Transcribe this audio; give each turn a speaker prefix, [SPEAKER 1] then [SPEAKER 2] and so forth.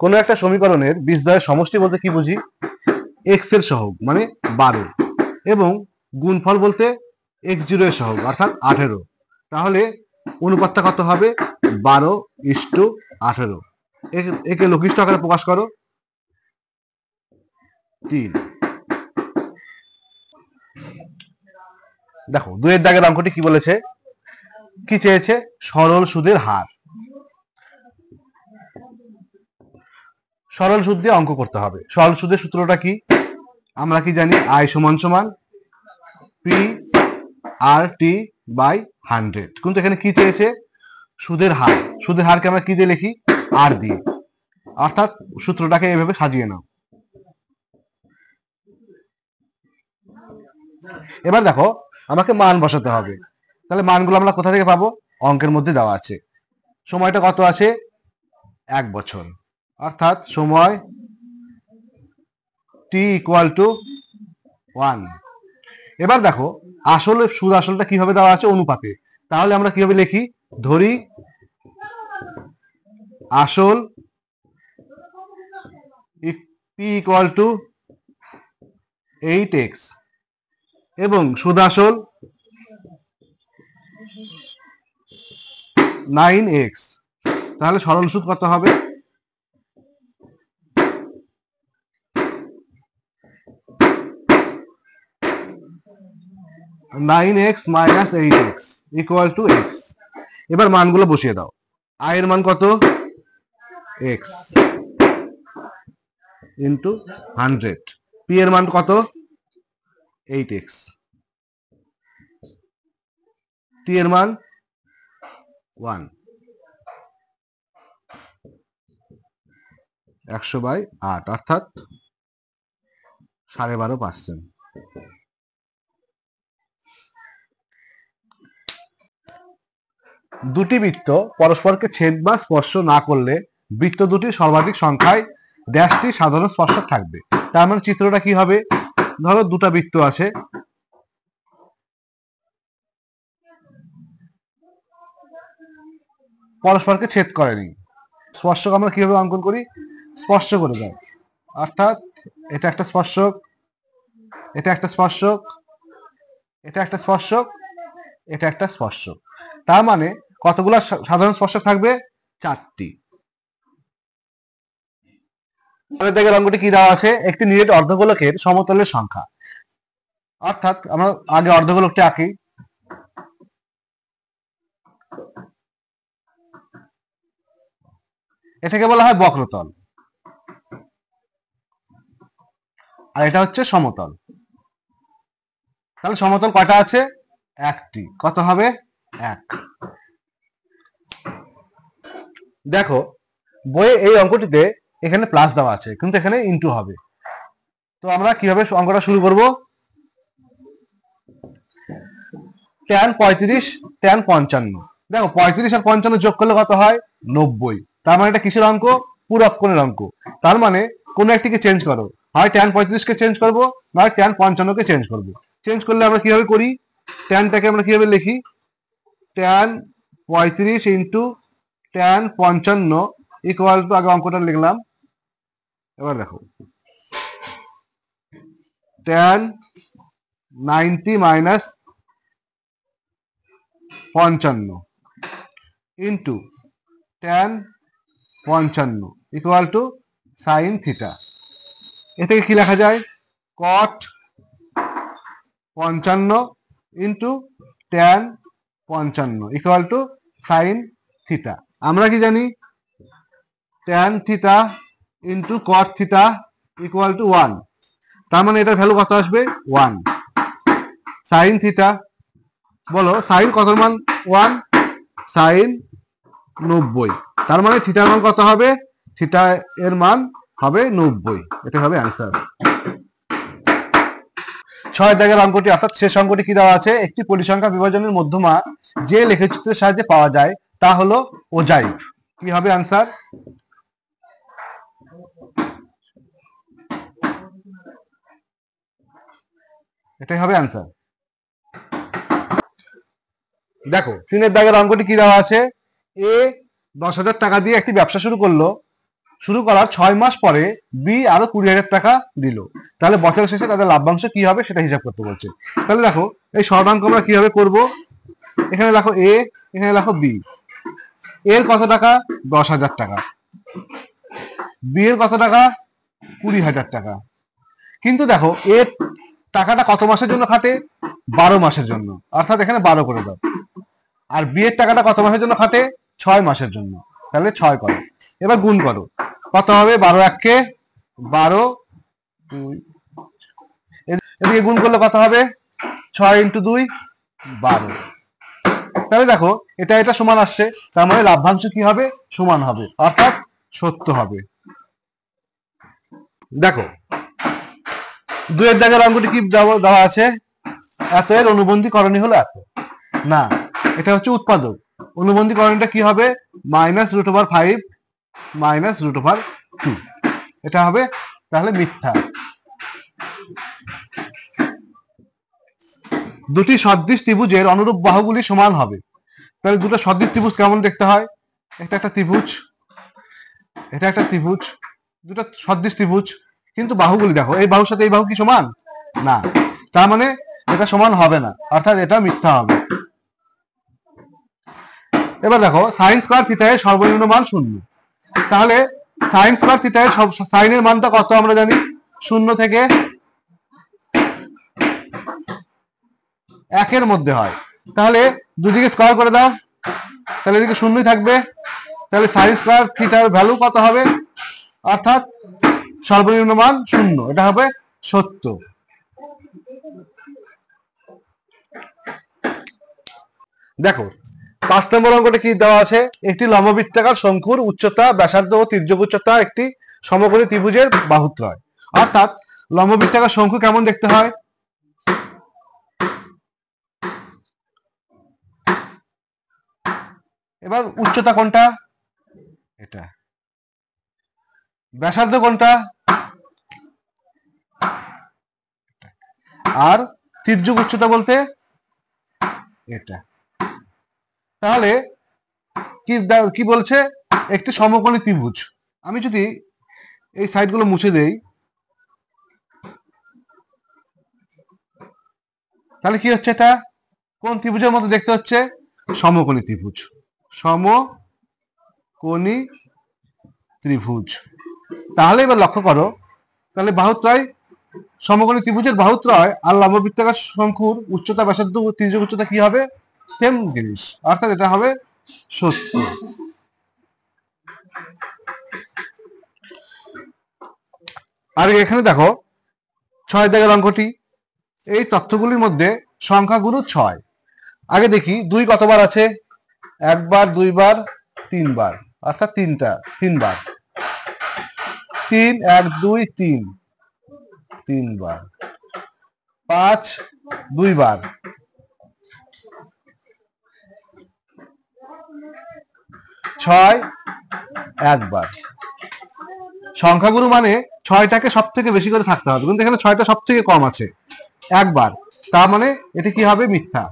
[SPEAKER 1] কোন একটা সমীকরণের বীজদ্বয়ের সমষ্টি বলতে কি বুঝি? এক্স এর সহগ মানে 12 এবং গুণফল বলতে x0 এর সহগ অর্থাৎ 18। তাহলে অনুপাতটা কত হবে? 12:18। একে লঘিষ্ঠ আকারে প্রকাশ করো। 3। দেখো 2 এর দাগের অঙ্কটি কি বলেছে, কি চেয়েছে? সরল সুদের হার। সরল সুদ দিয়ে অঙ্ক করতে হবে। সরল সুদের সূত্রটা কি? আমরা কি জানি? আই সমান সমান পি আর টি বাই 100। কিন্তু এখানে কি চেয়েছে? সুদের হার। সুদের হারকে আমরা কি দিয়ে লিখি? আর দিয়ে। অর্থাৎ সূত্রটাকে এভাবে সাজিয়ে নাও। এবার দেখো আমাকে মান বসাতে হবে। তাহলে মানগুলো আমরা কোথা থেকে পাবো? অঙ্কের মধ্যে দেওয়া আছে। সময়টা কত আছে? 1 বছর। অর্থাৎ সময় টি ইকুয়াল টু 1। এবার দেখো আসলে সুদ আসলটা কিভাবে দেওয়া আছে? অনুপাতে। তাহলে আমরা কিভাবে লিখি? ধরি আসল পি ইকুয়াল টু 8x এবং সুদ আসল 9x। তাহলে সরল সুদ কত হবে? 9x minus 8x equal to x। এবার মানগুলো বসিয়ে দাও। আই এর মান কত? x into 100। পি এর মান কত? 8x। টি এর মান 1। 100/8 অর্থাৎ 12.5%। দুটি বৃত্ত পরস্পরকে ছেদ বা স্পর্শ না করলে বৃত্ত দুটির সর্বাধিক সংখ্যায় ড্যাশটি সাধারণ স্পর্শক থাকবে। তার মানে চিত্রটা কি হবে? ধরো দুটা বৃত্ত আছে, পরস্পরকে ছেদ করেনি। স্পর্শক আমরা কিভাবে অঙ্কন করি? স্পর্শ করে যাই। অর্থাৎ এটা একটা স্পর্শক, এটা একটা স্পর্শক, এটা একটা স্পর্শক, এটা একটা স্পর্শক। তার মানে কতগুলো সাধারণ স্পর্শক থাকবে? 4টি। দেখে অঙ্কটি কি দেওয়া আছে? একটি নিরেট অর্ধগোলকের সমতলের সংখ্যা। অর্থাৎ আমরা আগে অর্ধগোলকটি আঁকি। এটাকে বলা হয় বক্রতল, আর এটা হচ্ছে সমতল। তাহলে সমতল কয়টা আছে? 1টি। কত হবে? 1। দেখো বইয়ে এই অঙ্কটিতে এখানে প্লাস দেওয়া আছে, কিন্তু এখানে ইনটু হবে। তো আমরা কিভাবে অঙ্কটা শুরু করব? tan 35 tan 55। দেখো 35 আর 55 যোগ করলে কত হয়? 90। তার মানে এটা কিসের অঙ্ক? পূরক কোণের অঙ্ক। তার মানে কোনো একটিকে চেঞ্জ করো, হয় tan 35 কে চেঞ্জ করবো, নয় tan 55 কে চেঞ্জ করবো। চেঞ্জ করলে আমরা কিভাবে করি? ট্যানটাকে আমরা কিভাবে লিখি? tan 35 into tan 55 equal to, আগে অঙ্কটা লিখলাম। এবার দেখো tan 90 minus 55 into tan 55 equal to sine theta. এ থেকে কি লেখা যায়? Cot 55 into tan 55 equal to sine theta. আমরা কি জানি? tan theta into cot theta equal to 1। তার মানে এটার ভ্যালু কত আসবে? 1। সাইন থিটা, বলো সাইন কত মান? 1। সাইন 90। তার মানে থিটার মান কত হবে? থিটা এর মান হবে 90। এটা হবে অ্যান্সার। 6 দাগের অঙ্কটি অর্থাৎ শেষ অঙ্কটি কি দেওয়া আছে? একটি পরিসংখ্যা বিভাজনের মধ্যমা যে লেখচিত্রের সাহায্যে পাওয়া যায় তা হলো ওজাইভ। কি হবে অ্যান্সার? এটাই হবে অ্যান্সার। দেখো 3 দাগের অঙ্কটি কি দেওয়া আছে? এ 10,000 টাকা দিয়ে একটি ব্যবসা শুরু করলো। শুরু করার 6 মাস পরে বি আরো 20,000 টাকা দিল, তাহলে বছরের শেষে তাদের লাভ্যাংশ কি হবে সেটা হিসাব করতে বলছে। তাহলে দেখো এই স্বর্ণাঙ্ক আমরা কিভাবে করব, এখানে লেখো এ, এখানে লেখো বি। এর কত টাকা? 10,000 টাকা। বি এর কত টাকা? 20,000 টাকা। কিন্তু দেখো এর টাকাটা কত মাসের জন্য খাটে? 12 মাসের জন্য, অর্থাৎ এখানে 12 করে দাও। আর বি এর টাকাটা কত মাসের জন্য খাটে? 6 মাসের জন্য, তাহলে 6 করো। এবার গুণ করো, কত হবে? 12 একে 12, এদিকে গুণ করলে কত হবে? 6 × 2 12। তাহলে দেখো এটা এটা সমান আসছে, তার মানে লাভ্যাংশ কি হবে? সমান হবে, অর্থাৎ সত্য হবে। দেখো 2 এর দাগের অঙ্কটি কি দেওয়া আছে? এত এর অনুবন্ধী করণী হলো এত। না, এটা হচ্ছে উৎপাদক। অনুবন্ধী করণীটা কি হবে? -√5 -√2। এটা হবে তাহলে মিথ্যা। দুটি সদৃশ ত্রিভুজের অনুরূপ বাহুগুলি সমান হবে। তাহলে দুটো সদৃশ ত্রিভুজ কেমন দেখতে হয়? এটা একটা ত্রিভুজ, এটা একটা ত্রিভুজ, দুটো সদৃশ ত্রিভুজ, কিন্তু বাহুগুলি দেখো, এই বাহুর সাথে এই বাহু কি সমান? না, তার মানে এটা সমান হবে না, অর্থাৎ এটা মিথ্যা হবে। এবার দেখো sin স্কয়ার থিটা এর সর্বনিম্ন মান 0। তাহলে sin স্কয়ার থিটা এর সাইনের মানটা কত আমরা জানি? 0 থেকে 1 এর মধ্যে হয়। তাহলে দুদিকে স্কয়ার করে দাও, তাহলে এদিকে 0ই থাকবে। তাহলে sin স্কয়ার থিটার ভ্যালু কত হবে? অর্থাৎ সর্বনিম্ন মান 0, এটা হবে সত্য। দেখো 5 নম্বর অঙ্কটা কি দেওয়া আছে? একটি লম্ববৃত্তাকার শঙ্কুর উচ্চতা, ব্যাসার্ধ ও তির্যক উচ্চতা একটি সমকোণী ত্রিভুজের বাহুত্রয়। অর্থাৎ লম্ববৃত্তাকার শঙ্কু কেমন দেখতে হয়? এবার উচ্চতা কোনটা? এটা। ব্যাসার্ধ কোনটা? আর তির্যক উচ্চতা বলতে এটা। তাহলে কি বলছে? একটি সমকোণী ত্রিভুজ। আমি যদি এই সাইডগুলো মুছে দেই, তাহলে কি হচ্ছে? এটা কোন ত্রিভুজের মতো দেখতে হচ্ছে? সমকোণী ত্রিভুজ, সমকোণী ত্রিভুজ। তাহলে এবার লক্ষ্য করো, তাহলে বাহুত্রয়, সমকোণী ত্রিভুজের বাহুত্রয় আর লম্ববৃত্তাকার শঙ্কুর উচ্চতা, ব্যাসার্ধ ও তির্যক উচ্চতা কি হবে? সেম জিনিস, অর্থাৎ এটা হবে সত্য। আর এখানে দেখো 6 দাগের অঙ্কটি, এই তথ্যগুলির মধ্যে সংখ্যাগুরু 6। আগে দেখি 2 কতবার আছে? 1 বার, 2 বার, 3 বার, অর্থাৎ 3 বার। 3 1 2 3 3 বার। 5 2 বার। 6 1 বার। সংখ্যাগুরু মানে 6টাকে সব থেকে বেশি করে থাকতে হবে, কিন্তু এখানে 6টা সব থেকে কম আছে 1 বার, তার মানে এটি কি হবে? মিথ্যা।